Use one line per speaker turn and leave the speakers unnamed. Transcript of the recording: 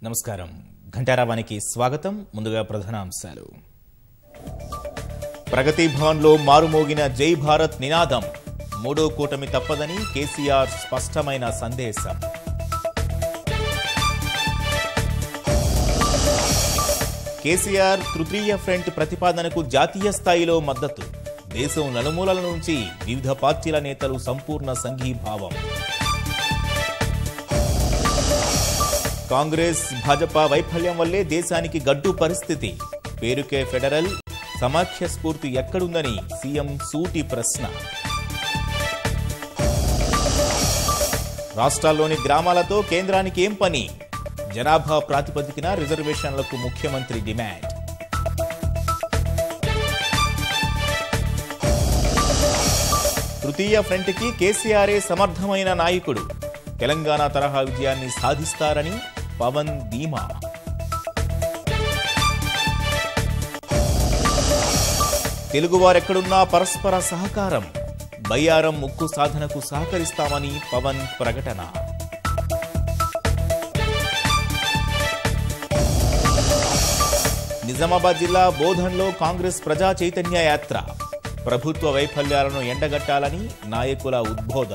నమస్కారం ఘంటారావానికి స్వాగతం ముందుగా ప్రధానాంశాలు ప్రగతి భవన్ లో మారుమోగిన జై భారత్ నినాదం మూడో కూటమి తప్పదని కేసీఆర్ స్పష్టమైన సందేశం కేసీఆర్ తృతీయ ఫ్రంట్ ప్రతిపాదనకు జాతీయ స్థాయిలో మద్దతు దేశం నలుమూలల నుంచి వివిధ పార్టీల నేతలు సంపూర్ణ సంఘీభావం కాంగ్రెస్ భాజపా వైఫల్యం వల్లే దేశానికి గడ్డు పరిస్థితి పేరుకే ఫెడరల్ సమాఖ్య స్ఫూర్తి ఎక్కడుందని సీఎం సూటి ప్రశ్న రాష్ట్రాల్లోని గ్రామాలతో కేంద్రానికి ఏం పని జనాభా ప్రాతిపదికన రిజర్వేషన్లకు ముఖ్యమంత్రి డిమాండ్ తృతీయ ఫ్రంట్కి కేసీఆరే సమర్థమైన నాయకుడు తెలంగాణ తరహా విజయాన్ని సాధిస్తారని పవన్ ధీమా తెలుగువారెక్కడున్నా పరస్పర సహకారం బయ్యారం ముక్కు సాధనకు సహకరిస్తామని పవన్ ప్రకటన నిజామాబాద్ జిల్లా బోధన్లో కాంగ్రెస్ ప్రజా చైతన్య యాత్ర ప్రభుత్వ వైఫల్యాలను ఎండగట్టాలని నాయకుల ఉద్బోధ